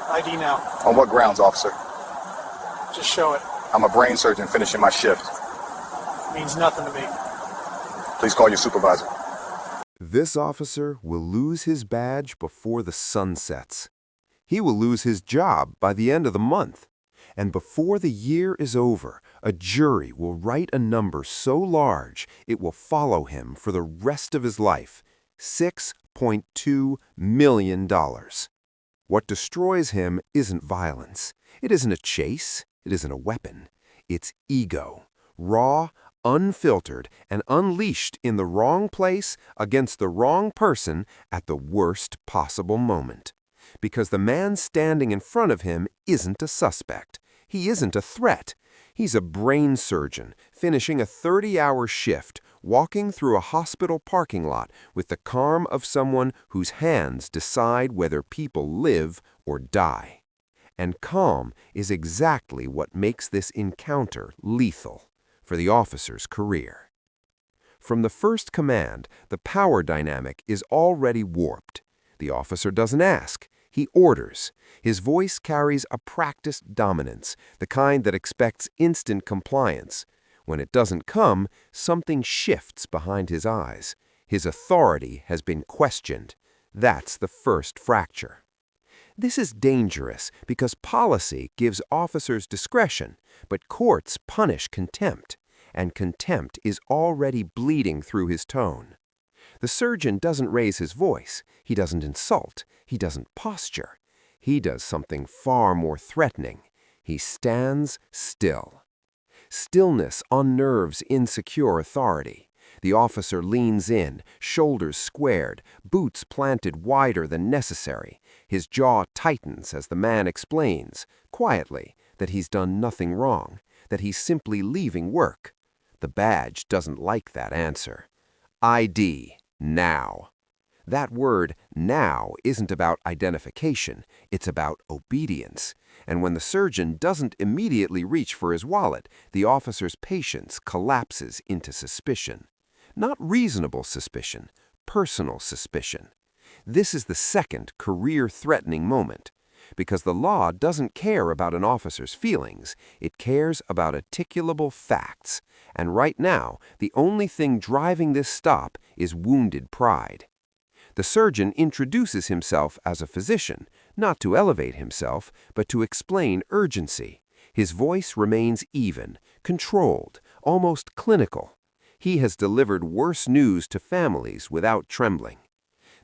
ID now. On what grounds, officer? Just show it. I'm a brain surgeon finishing my shift. Means nothing to me. Please call your supervisor. This officer will lose his badge before the sun sets. He will lose his job by the end of the month. And before the year is over, a jury will write a number so large it will follow him for the rest of his life, $6.2 million. What destroys him isn't violence. It isn't a chase. It isn't a weapon. It's ego, raw, unfiltered, and unleashed in the wrong place against the wrong person at the worst possible moment. Because the man standing in front of him isn't a suspect. He isn't a threat. He's a brain surgeon finishing a 30-hour shift, walking through a hospital parking lot with the calm of someone whose hands decide whether people live or die. And calm is exactly what makes this encounter lethal for the officer's career. From the first command, the power dynamic is already warped. The officer doesn't ask. He orders. His voice carries a practiced dominance, the kind that expects instant compliance. When it doesn't come, something shifts behind his eyes. His authority has been questioned. That's the first fracture. This is dangerous because policy gives officers discretion, but courts punish contempt, and contempt is already bleeding through his tone. The surgeon doesn't raise his voice. He doesn't insult. He doesn't posture. He does something far more threatening. He stands still. Stillness unnerves insecure authority. The officer leans in, shoulders squared, boots planted wider than necessary. His jaw tightens as the man explains, quietly, that he's done nothing wrong, that he's simply leaving work. The badge doesn't like that answer. ID, now. That word, now, isn't about identification. It's about obedience. And when the surgeon doesn't immediately reach for his wallet, the officer's patience collapses into suspicion. Not reasonable suspicion, personal suspicion. This is the second career-threatening moment. Because the law doesn't care about an officer's feelings, it cares about articulable facts. And right now, the only thing driving this stop is wounded pride. The surgeon introduces himself as a physician, not to elevate himself, but to explain urgency. His voice remains even, controlled, almost clinical. He has delivered worse news to families without trembling.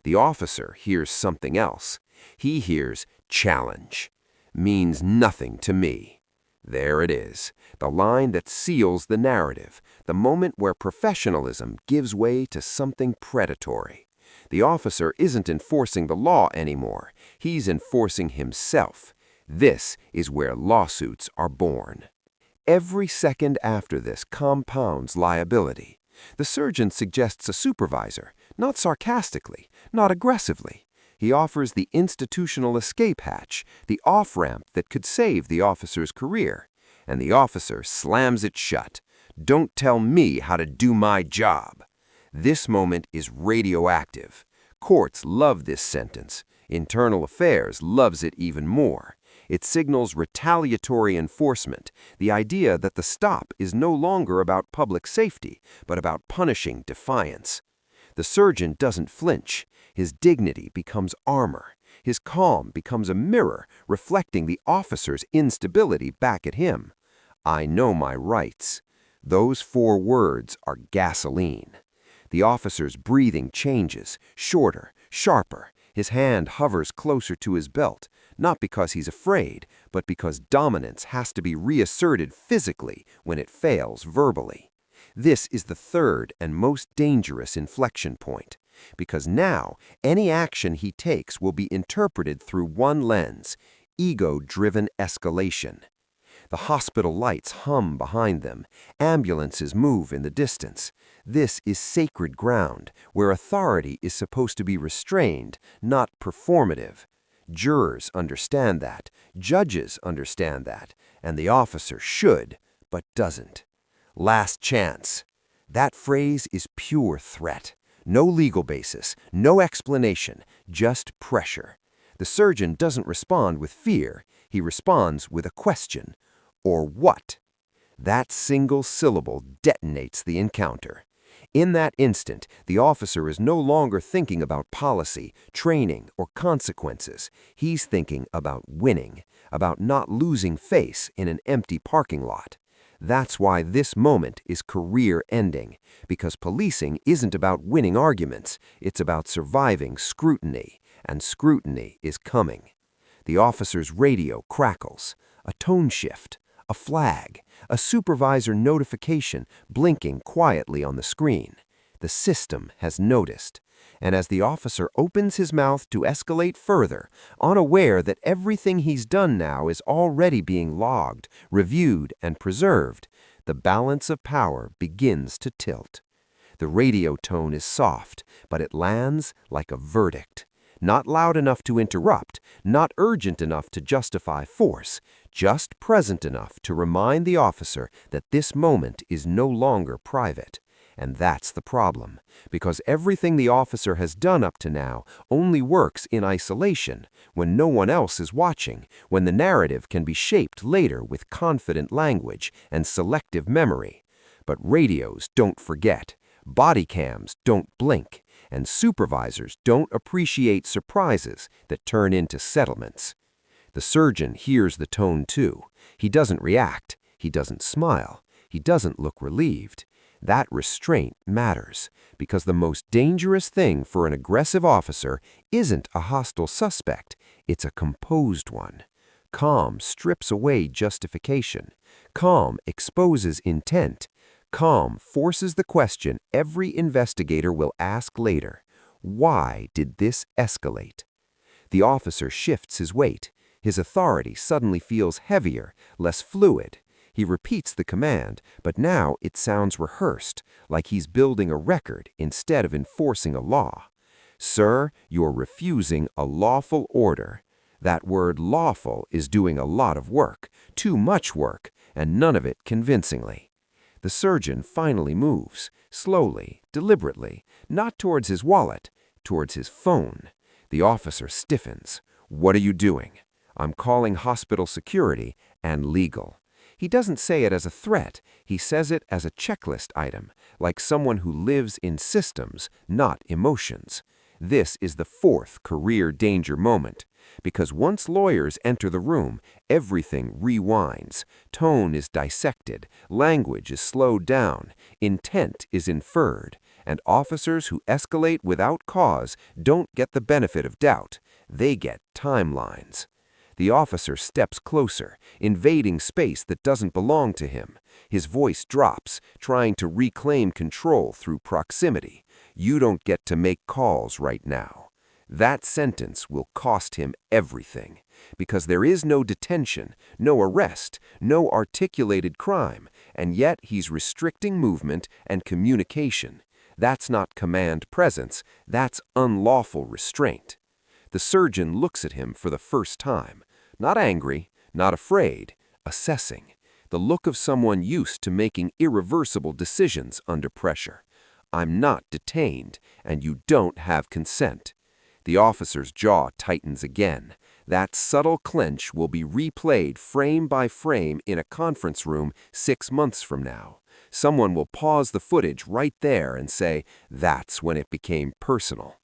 The officer hears something else. He hears challenge. Means nothing to me. There it is, the line that seals the narrative, the moment where professionalism gives way to something predatory. The officer isn't enforcing the law anymore. He's enforcing himself. This is where lawsuits are born. Every second after this compounds liability. The surgeon suggests a supervisor, not sarcastically, not aggressively. He offers the institutional escape hatch, the off-ramp that could save the officer's career. And the officer slams it shut. Don't tell me how to do my job. This moment is radioactive. Courts love this sentence. Internal Affairs loves it even more. It signals retaliatory enforcement, the idea that the stop is no longer about public safety, but about punishing defiance. The surgeon doesn't flinch. His dignity becomes armor. His calm becomes a mirror reflecting the officer's instability back at him. I know my rights. Those 4 words are gasoline. The officer's breathing changes, shorter, sharper. His hand hovers closer to his belt, not because he's afraid, but because dominance has to be reasserted physically when it fails verbally. This is the third and most dangerous inflection point, because now any action he takes will be interpreted through one lens: ego-driven escalation. The hospital lights hum behind them. Ambulances move in the distance. This is sacred ground, where authority is supposed to be restrained, not performative. Jurors understand that. Judges understand that. And the officer should, but doesn't. Last chance. That phrase is pure threat. No legal basis, no explanation, just pressure. The surgeon doesn't respond with fear. He responds with a question. Or what? That single syllable detonates the encounter. In that instant, the officer is no longer thinking about policy, training, or consequences. He's thinking about winning, about not losing face in an empty parking lot. That's why this moment is career-ending, because policing isn't about winning arguments, it's about surviving scrutiny, and scrutiny is coming. The officer's radio crackles. A tone shift, a flag, a supervisor notification blinking quietly on the screen. The system has noticed. And as the officer opens his mouth to escalate further, unaware that everything he's done now is already being logged, reviewed, and preserved, the balance of power begins to tilt. The radio tone is soft, but it lands like a verdict. Not loud enough to interrupt, not urgent enough to justify force, just present enough to remind the officer that this moment is no longer private. And that's the problem, because everything the officer has done up to now only works in isolation, when no one else is watching, when the narrative can be shaped later with confident language and selective memory. But radios don't forget, body cams don't blink, and supervisors don't appreciate surprises that turn into settlements. The surgeon hears the tone too. He doesn't react. He doesn't smile. He doesn't look relieved. That restraint matters, because the most dangerous thing for an aggressive officer isn't a hostile suspect, it's a composed one. Calm strips away justification. Calm exposes intent. Calm forces the question every investigator will ask later. Why did this escalate? The officer shifts his weight. His authority suddenly feels heavier, less fluid. He repeats the command, but now it sounds rehearsed, like he's building a record instead of enforcing a law. Sir, you're refusing a lawful order. That word lawful is doing a lot of work, too much work, and none of it convincingly. The surgeon finally moves, slowly, deliberately, not towards his wallet, towards his phone. The officer stiffens. What are you doing? I'm calling hospital security and legal. He doesn't say it as a threat, he says it as a checklist item, like someone who lives in systems, not emotions. This is the fourth career danger moment, because once lawyers enter the room, everything rewinds, tone is dissected, language is slowed down, intent is inferred, and officers who escalate without cause don't get the benefit of doubt, they get timelines. The officer steps closer, invading space that doesn't belong to him. His voice drops, trying to reclaim control through proximity. You don't get to make calls right now. That sentence will cost him everything, because there is no detention, no arrest, no articulated crime, and yet he's restricting movement and communication. That's not command presence, that's unlawful restraint. The surgeon looks at him for the first time. Not angry, not afraid, assessing. The look of someone used to making irreversible decisions under pressure. I'm not detained, and you don't have consent. The officer's jaw tightens again. That subtle clench will be replayed frame by frame in a conference room 6 months from now. Someone will pause the footage right there and say, that's when it became personal.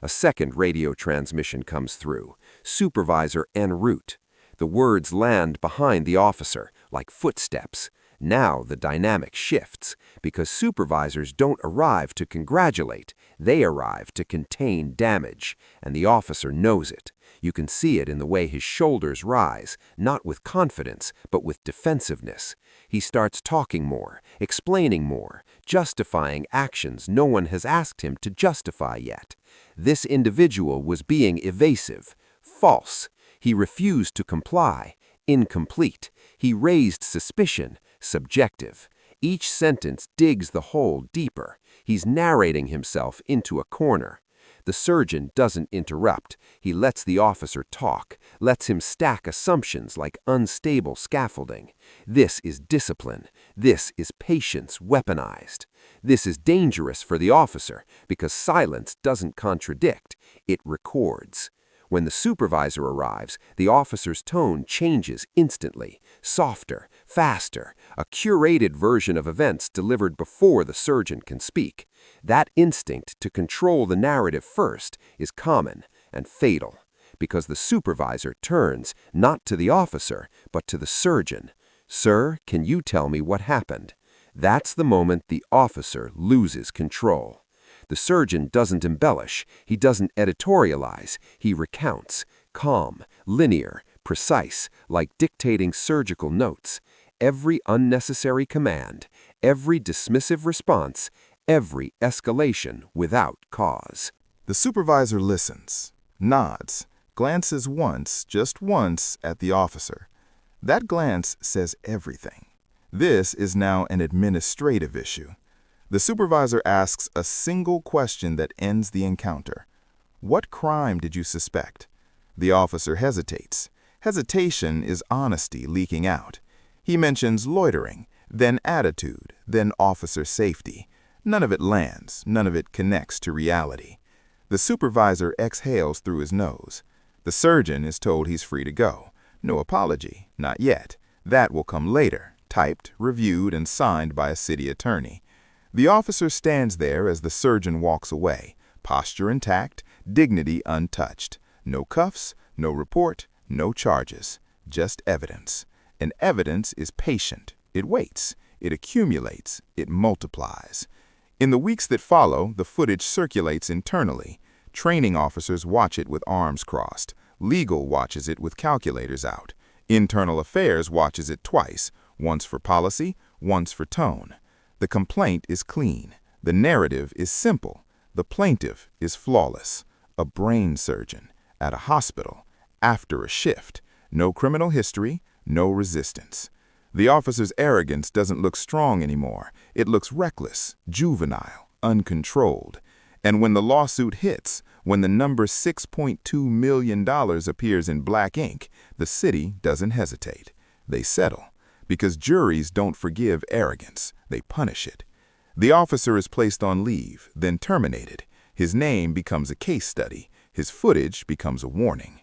A second radio transmission comes through. Supervisor en route. The words land behind the officer, like footsteps. Now the dynamic shifts, because supervisors don't arrive to congratulate, they arrive to contain damage, and the officer knows it. You can see it in the way his shoulders rise, not with confidence, but with defensiveness. He starts talking more, explaining more, justifying actions no one has asked him to justify yet. This individual was being evasive, false. He refused to comply, incomplete. He raised suspicion, subjective. Each sentence digs the hole deeper. He's narrating himself into a corner. The surgeon doesn't interrupt. He lets the officer talk, lets him stack assumptions like unstable scaffolding. This is discipline. This is patience weaponized. This is dangerous for the officer because silence doesn't contradict, it records. When the supervisor arrives, the officer's tone changes instantly. Softer, faster, a curated version of events delivered before the surgeon can speak. That instinct to control the narrative first is common and fatal, because the supervisor turns not to the officer, but to the surgeon. "Sir, can you tell me what happened?" That's the moment the officer loses control. The surgeon doesn't embellish, he doesn't editorialize, he recounts, calm, linear, precise, like dictating surgical notes. Every unnecessary command, every dismissive response, every escalation without cause. The supervisor listens, nods, glances once, just once, at the officer. That glance says everything. This is now an administrative issue. The supervisor asks a single question that ends the encounter. "What crime did you suspect?" The officer hesitates. Hesitation is honesty leaking out. He mentions loitering, then attitude, then officer safety. None of it lands, none of it connects to reality. The supervisor exhales through his nose. The surgeon is told he's free to go. No apology, not yet. That will come later, typed, reviewed, and signed by a city attorney. The officer stands there as the surgeon walks away, posture intact, dignity untouched. No cuffs, no report, no charges, just evidence. And evidence is patient. It waits, it accumulates, it multiplies. In the weeks that follow, the footage circulates internally. Training officers watch it with arms crossed. Legal watches it with calculators out. Internal Affairs watches it twice, once for policy, once for tone. The complaint is clean. The narrative is simple. The plaintiff is flawless. A brain surgeon, at a hospital, after a shift. No criminal history, no resistance. The officer's arrogance doesn't look strong anymore. It looks reckless, juvenile, uncontrolled. And when the lawsuit hits, when the number $6.2 million appears in black ink, the city doesn't hesitate. They settle. Because juries don't forgive arrogance, they punish it. The officer is placed on leave, then terminated. His name becomes a case study. His footage becomes a warning.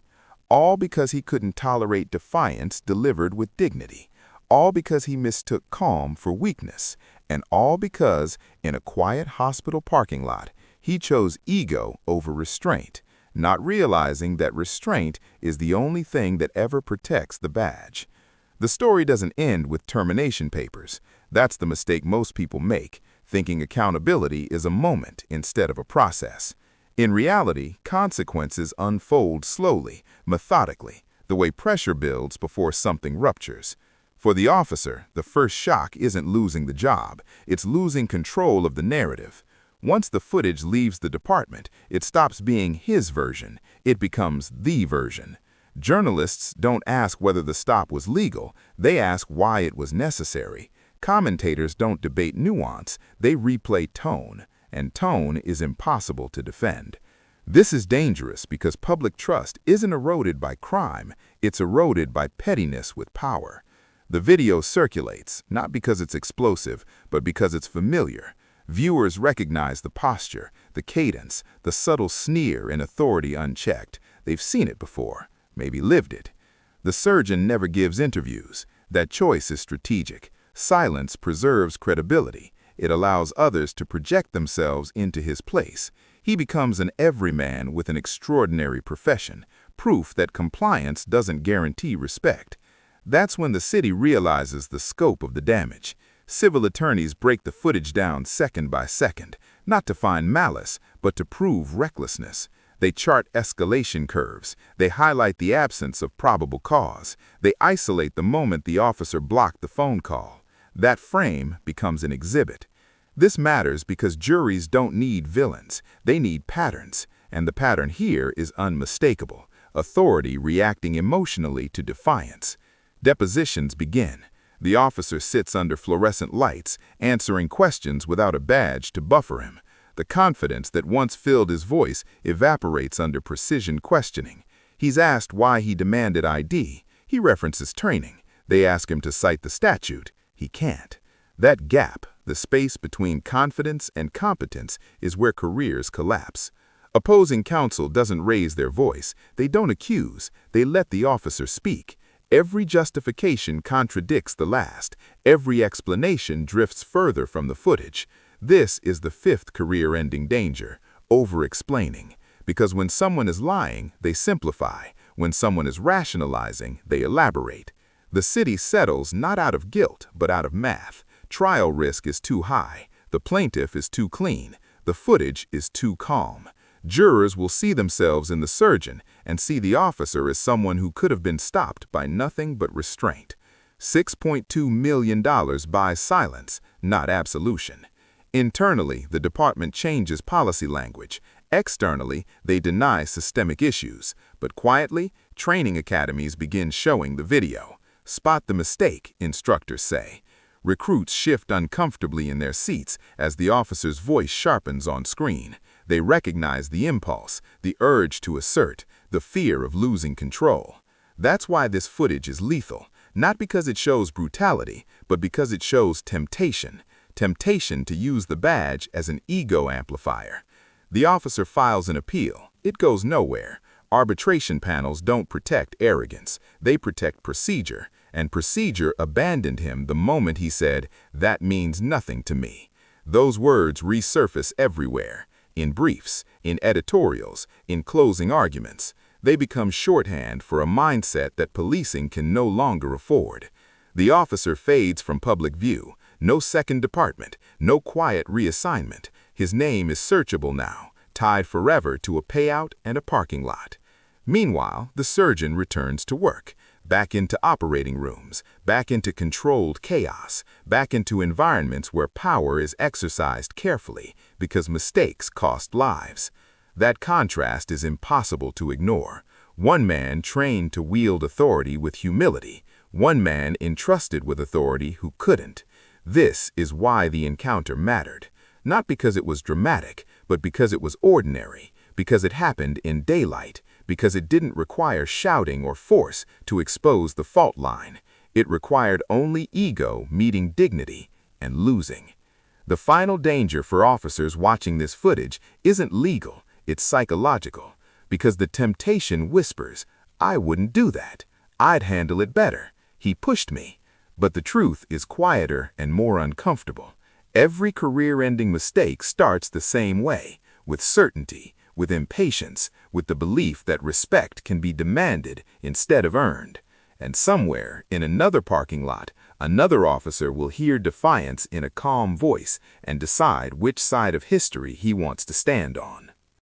All because he couldn't tolerate defiance delivered with dignity. All because he mistook calm for weakness. And all because, in a quiet hospital parking lot, he chose ego over restraint, not realizing that restraint is the only thing that ever protects the badge. The story doesn't end with termination papers. That's the mistake most people make, thinking accountability is a moment instead of a process. In reality, consequences unfold slowly, methodically, the way pressure builds before something ruptures. For the officer, the first shock isn't losing the job, it's losing control of the narrative. Once the footage leaves the department, it stops being his version, it becomes the version. Journalists don't ask whether the stop was legal, they ask why it was necessary. Commentators don't debate nuance, they replay tone, and tone is impossible to defend. This is dangerous because public trust isn't eroded by crime, it's eroded by pettiness with power. The video circulates, not because it's explosive, but because it's familiar. Viewers recognize the posture, the cadence, the subtle sneer in authority unchecked. They've seen it before. Maybe lived it. The surgeon never gives interviews. That choice is strategic. Silence preserves credibility. It allows others to project themselves into his place. He becomes an everyman with an extraordinary profession, proof that compliance doesn't guarantee respect. That's when the city realizes the scope of the damage. Civil attorneys break the footage down second by second, not to find malice, but to prove recklessness. They chart escalation curves. They highlight the absence of probable cause. They isolate the moment the officer blocked the phone call. That frame becomes an exhibit. This matters because juries don't need villains. They need patterns. And the pattern here is unmistakable. Authority reacting emotionally to defiance. Depositions begin. The officer sits under fluorescent lights, answering questions without a badge to buffer him. The confidence that once filled his voice evaporates under precision questioning. He's asked why he demanded ID. He references training. They ask him to cite the statute. He can't. That gap, the space between confidence and competence, is where careers collapse. Opposing counsel doesn't raise their voice. They don't accuse. They let the officer speak. Every justification contradicts the last. Every explanation drifts further from the footage. This is the fifth career-ending danger: over-explaining. Because when someone is lying, they simplify. When someone is rationalizing, they elaborate. The city settles not out of guilt, but out of math. Trial risk is too high. The plaintiff is too clean. The footage is too calm. Jurors will see themselves in the surgeon and see the officer as someone who could have been stopped by nothing but restraint. $6.2 million buys silence, not absolution. Internally, the department changes policy language. Externally, they deny systemic issues. But quietly, training academies begin showing the video. Spot the mistake, instructors say. Recruits shift uncomfortably in their seats as the officer's voice sharpens on screen. They recognize the impulse, the urge to assert, the fear of losing control. That's why this footage is lethal, not because it shows brutality, but because it shows temptation. Temptation to use the badge as an ego amplifier. The officer files an appeal. It goes nowhere. Arbitration panels don't protect arrogance. They protect procedure. And procedure abandoned him the moment he said, "That means nothing to me." Those words resurface everywhere. In briefs, in editorials, in closing arguments. They become shorthand for a mindset that policing can no longer afford. The officer fades from public view. No second department, no quiet reassignment. His name is searchable now, tied forever to a payout and a parking lot. Meanwhile, the surgeon returns to work, back into operating rooms, back into controlled chaos, back into environments where power is exercised carefully because mistakes cost lives. That contrast is impossible to ignore. One man trained to wield authority with humility, one man entrusted with authority who couldn't. This is why the encounter mattered. Not because it was dramatic, but because it was ordinary, because it happened in daylight, because it didn't require shouting or force to expose the fault line. It required only ego meeting dignity and losing. The final danger for officers watching this footage isn't legal, it's psychological, because the temptation whispers, "I wouldn't do that. I'd handle it better. He pushed me." But the truth is quieter and more uncomfortable. Every career-ending mistake starts the same way, with certainty, with impatience, with the belief that respect can be demanded instead of earned. And somewhere, in another parking lot, another officer will hear defiance in a calm voice and decide which side of history he wants to stand on.